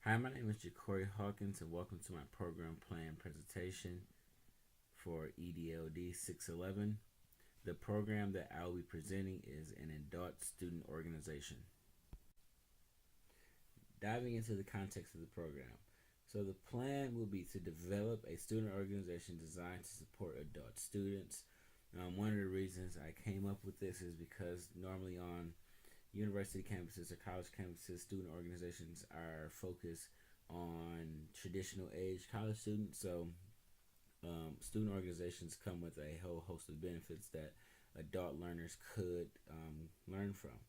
Hi, my name is JeCorey Hawkins, and welcome to my program plan presentation for EDLD 611. The program that I will be presenting is an adult student organization. Diving into the context of the program. So the plan will be to develop a student organization designed to support adult students. One of the reasons I came up with this is because normally on university campuses or college campuses, student organizations are focused on traditional age college students. So student organizations come with a whole host of benefits that adult learners could learn from.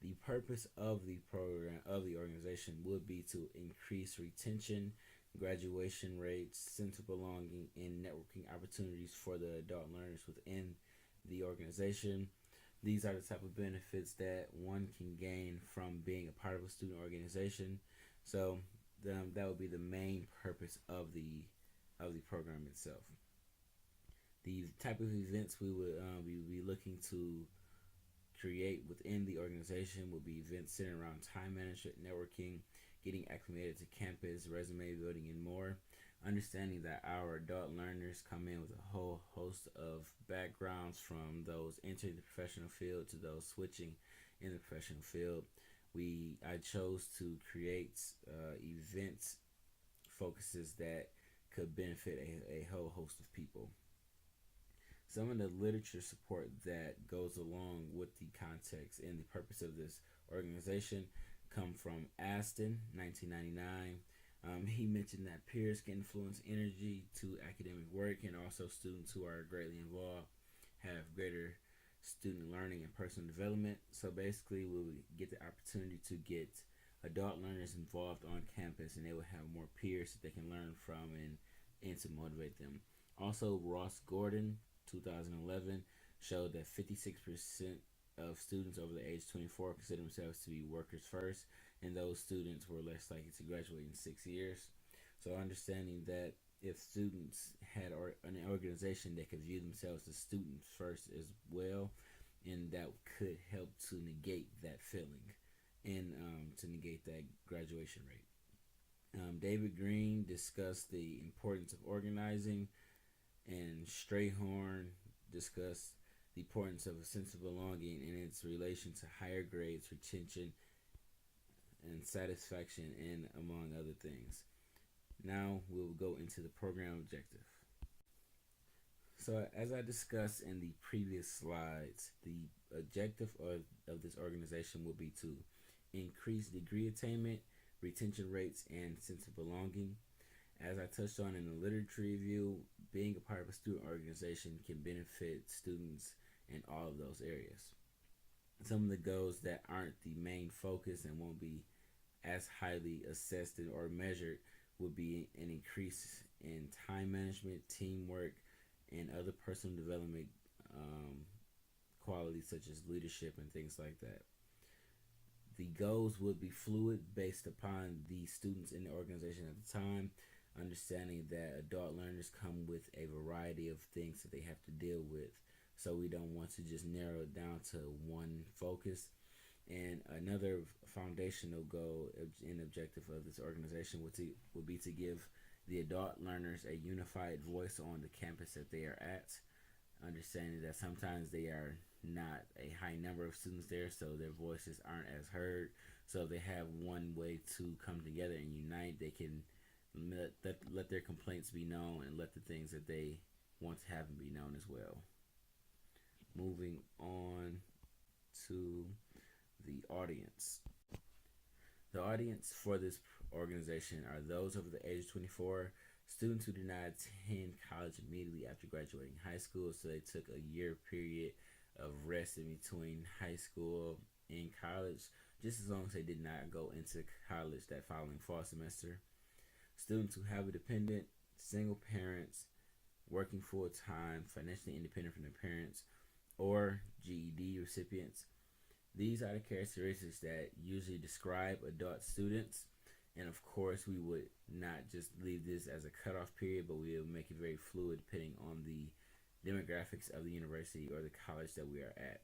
The purpose of the program of the organization would be to increase retention, graduation rates, sense of belonging, and networking opportunities for the adult learners within the organization. These are the type of benefits that one can gain from being a part of a student organization. So that would be the main purpose of the program itself. The type of events we would be looking to create within the organization would be events centered around time management, networking, getting acclimated to campus, resume building, and more. Understanding that our adult learners come in with a whole host of backgrounds, from those entering the professional field to those switching in the professional field. I chose to create events focuses that could benefit a whole host of people. Some of the literature support that goes along with the context and the purpose of this organization come from Aston, 1999. He mentioned that peers can influence energy to academic work, and also students who are greatly involved have greater student learning and personal development. So basically, we'll get the opportunity to get adult learners involved on campus, and they will have more peers that they can learn from and to motivate them. Also, Ross Gordon, 2011, showed that 56% of students over the age 24 consider themselves to be workers first, and those students were less likely to graduate in 6 years. So understanding that if students had an organization that could view themselves as students first as well, and that could help to negate that feeling and to negate that graduation rate. David Green discussed the importance of organizing, and Strayhorn discussed the importance of a sense of belonging and its relation to higher grades, retention, and satisfaction, and among other things. Now we'll go into the program objective. So as I discussed in the previous slides, the objective of this organization will be to increase degree attainment, retention rates, and sense of belonging. As I touched on in the literature review, being a part of a student organization can benefit students in all of those areas. Some of the goals that aren't the main focus and won't be as highly assessed or measured would be an increase in time management, teamwork, and other personal development qualities such as leadership and things like that. The goals would be fluid based upon the students in the organization at the time, understanding that adult learners come with a variety of things that they have to deal with. So we don't want to just narrow it down to one focus. And another foundational goal and objective of this organization would be to give the adult learners a unified voice on the campus that they are at, understanding that sometimes they are not a high number of students there, so their voices aren't as heard. So if they have one way to come together and unite, they can let their complaints be known and let the things that they want to have be known as well. Moving on to the audience. The audience for this organization are those over the age of 24, students who did not attend college immediately after graduating high school, so they took a year period of rest in between high school and college, just as long as they did not go into college that following fall semester. Students who have a dependent, single parents, working full time, financially independent from their parents, or GED recipients. These are the characteristics that usually describe adult students. And of course, we would not just leave this as a cutoff period, but we will make it very fluid depending on the demographics of the university or the college that we are at.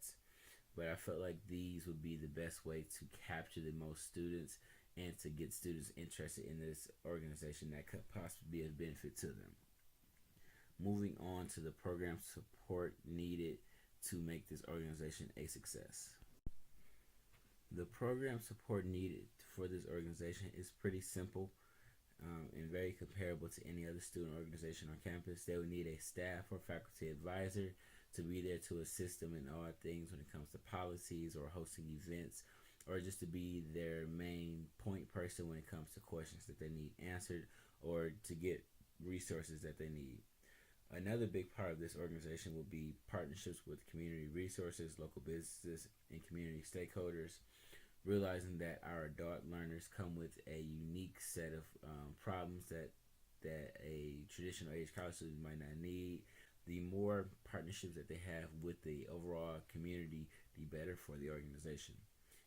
But I felt like these would be the best way to capture the most students and to get students interested in this organization that could possibly be a benefit to them. Moving on to the program support needed to make this organization a success. The program support needed for this organization is pretty simple and very comparable to any other student organization on campus. They would need a staff or faculty advisor to be there to assist them in all things when it comes to policies or hosting events, or just to be their main point person when it comes to questions that they need answered or to get resources that they need. Another big part of this organization will be partnerships with community resources, local businesses, and community stakeholders, realizing that our adult learners come with a unique set of problems that a traditional age college student might not need. The more partnerships that they have with the overall community, the better for the organization.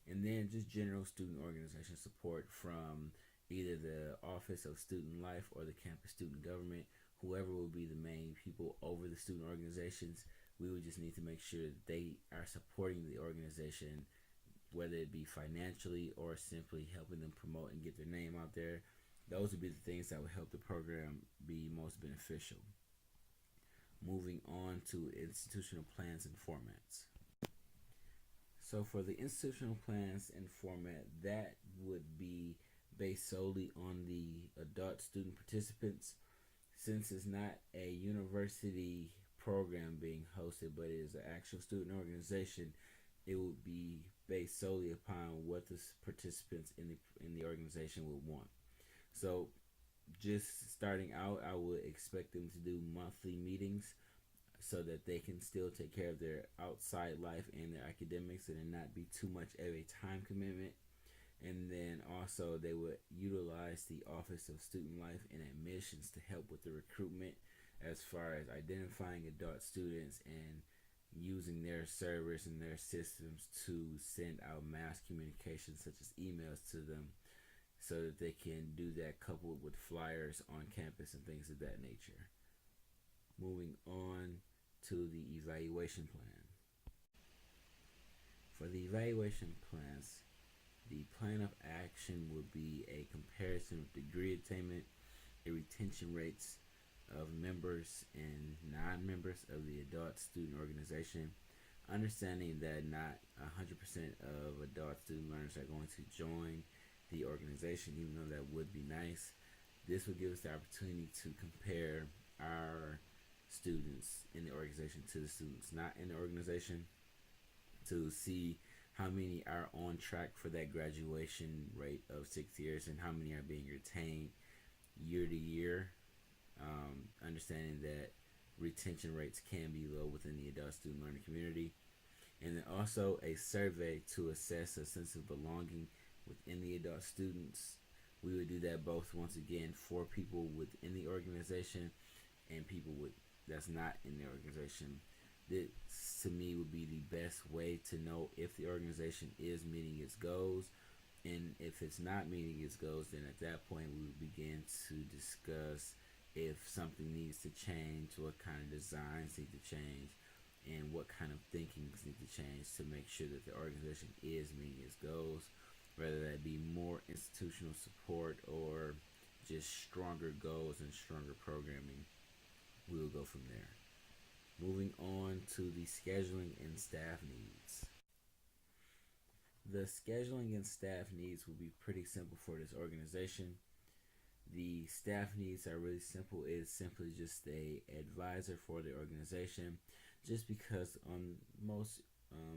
And then just general student organization support from either the Office of Student Life or the campus student government. Whoever will be the main people over the student organizations, we would just need to make sure that they are supporting the organization, whether it be financially or simply helping them promote and get their name out there. Those would be the things that would help the program be most beneficial. Moving on to institutional plans and formats. So for the institutional plans and format, that would be based solely on the adult student participants. Since it's not a university program being hosted, but it is an actual student organization, it would be based solely upon what the participants in the organization would want. So just starting out, I would expect them to do monthly meetings so that they can still take care of their outside life and their academics and it not be too much of a time commitment. And then also they would utilize the Office of Student Life and Admissions to help with the recruitment as far as identifying adult students and using their servers and their systems to send out mass communications such as emails to them so that they can do that coupled with flyers on campus and things of that nature. Moving on to the evaluation plan. For the evaluation plans, the plan of action would be a comparison of degree attainment, a retention rates of members and non-members of the adult student organization, understanding that not 100% of adult student learners are going to join the organization, even though that would be nice. This would give us the opportunity to compare our students in the organization to the students not in the organization to see how many are on track for that graduation rate of 6 years and how many are being retained year to year. Understanding that retention rates can be low within the adult student learning community. And then also a survey to assess a sense of belonging within the adult students. We would do that both, once again, for people within the organization and people that's not in the organization. This, to me, would be the best way to know if the organization is meeting its goals. And if it's not meeting its goals, then at that point we would begin to discuss if something needs to change, what kind of designs need to change, and what kind of thinkings need to change to make sure that the organization is meeting its goals, whether that be more institutional support or just stronger goals and stronger programming. We will go from there. Moving on to the scheduling and staff needs. The scheduling and staff needs will be pretty simple for this organization. The staff needs are really simple. It's simply just a advisor for the organization, just because on most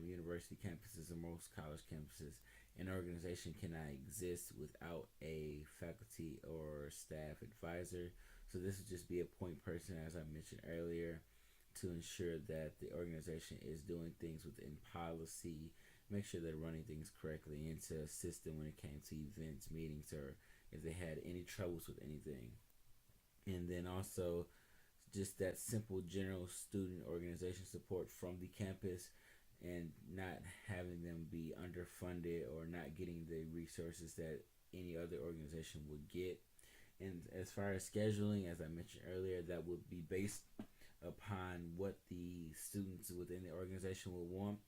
university campuses or most college campuses, an organization cannot exist without a faculty or staff advisor. So this would just be a point person, as I mentioned earlier, to ensure that the organization is doing things within policy, make sure they're running things correctly, and to assist them when it came to events, meetings, or if they had any troubles with anything. And then also just that simple general student organization support from the campus and not having them be underfunded or not getting the resources that any other organization would get. And as far as scheduling, as I mentioned earlier, that would be based upon what the students within the organization would want.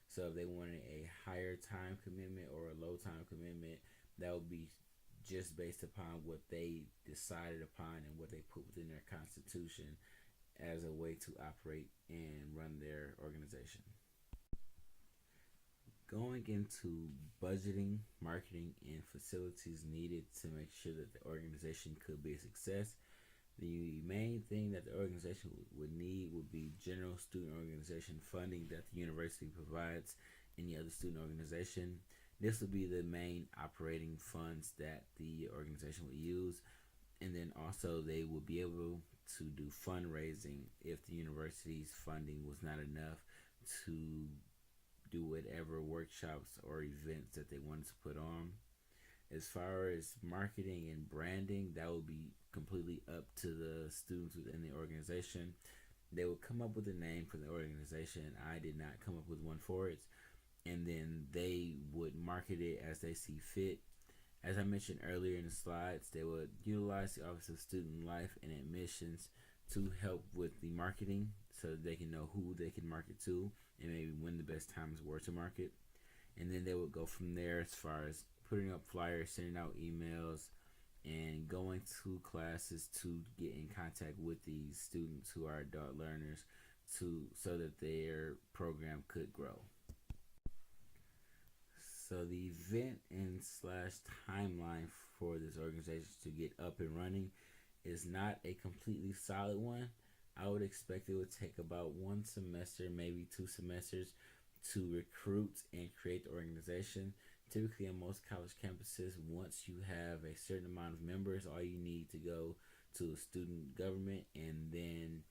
So if they wanted a higher time commitment or a low time commitment, that would be just based upon what they decided upon and what they put within their constitution as a way to operate and run their organization. Going into budgeting, marketing, and facilities needed to make sure that the organization could be a success. The main thing that the organization would need would be general student organization funding that the university provides any other student organization. This would be the main operating funds that the organization would use. And then also they would be able to do fundraising if the university's funding was not enough to do whatever workshops or events that they wanted to put on. As far as marketing and branding, that would be completely up to the students within the organization. They would come up with a name for the organization. I did not come up with one for it. And then they would market it as they see fit. As I mentioned earlier in the slides, they would utilize the Office of Student Life and Admissions to help with the marketing so that they can know who they can market to and maybe when the best times were to market. And then they would go from there as far as putting up flyers, sending out emails, and going to classes to get in contact with these students who are adult learners so that their program could grow. So the event and / timeline for this organization to get up and running is not a completely solid one. I would expect it would take about 1 semester, maybe 2 semesters to recruit and create the organization. Typically on most college campuses, once you have a certain amount of members, all you need to go to a student government and then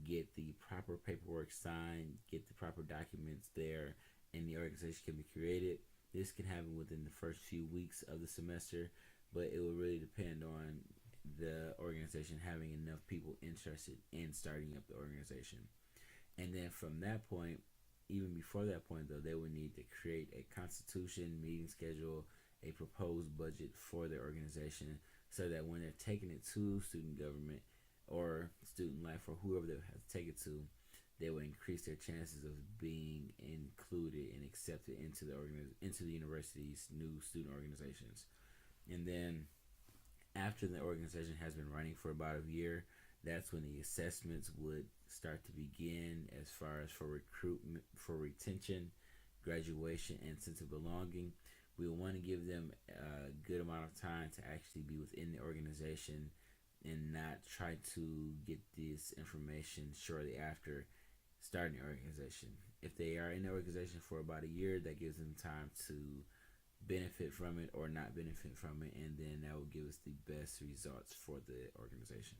get the proper paperwork signed, get the proper documents there, and the organization can be created. This can happen within the first few weeks of the semester, but it will really depend on the organization having enough people interested in starting up the organization. And then from that point, even before that point though, they would need to create a constitution, meeting schedule, a proposed budget for their organization so that when they're taking it to student government or student life or whoever they have to take it to, they will increase their chances of being included and accepted into the university's new student organizations. And then after the organization has been running for about a year, that's when the assessments would start to begin as far as for recruitment, for retention, graduation, and sense of belonging. We will want to give them a good amount of time to actually be within the organization and not try to get this information shortly after starting the organization. If they are in the organization for about a year, that gives them time to benefit from it or not benefit from it, and then that will give us the best results for the organization.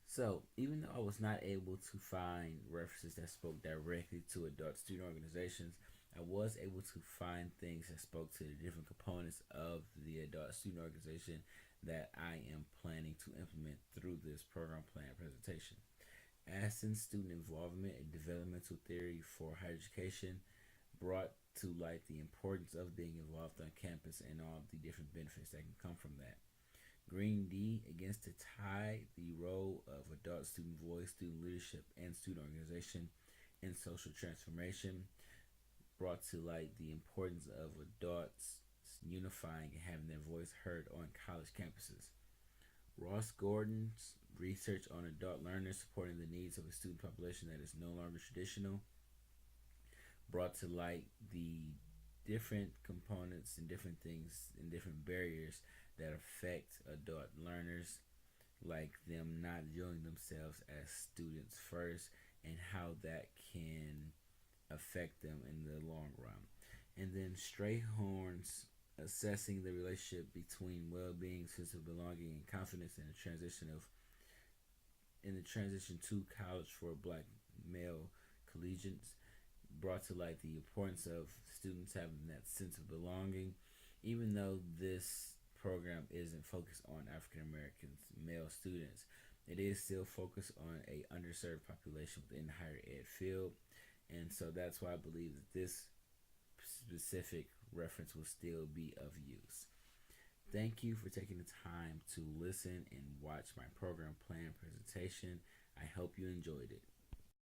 So, even though I was not able to find references that spoke directly to adult student organizations, I was able to find things that spoke to the different components of the adult student organization that I am planning to implement through this program plan presentation. As in student involvement, a developmental theory for higher education brought to light the importance of being involved on campus and all the different benefits that can come from that. Green D, against the tide, the role of adult student voice, student leadership, and student organization in social transformation, brought to light the importance of adults unifying and having their voice heard on college campuses. Ross Gordon's research on adult learners supporting the needs of a student population that is no longer traditional, brought to light the different components and different things and different barriers that affect adult learners, like them not viewing themselves as students first and how that can affect them in the long run. And then Strayhorn's assessing the relationship between well-being, sense of belonging, and confidence in the transition to college for Black male collegians, brought to light the importance of students having that sense of belonging, even though this program isn't focused on African American male students. It is still focused on a underserved population within the higher ed field, and so that's why I believe that this specific reference will still be of use. Thank you for taking the time to listen and watch my program plan presentation. I hope you enjoyed it.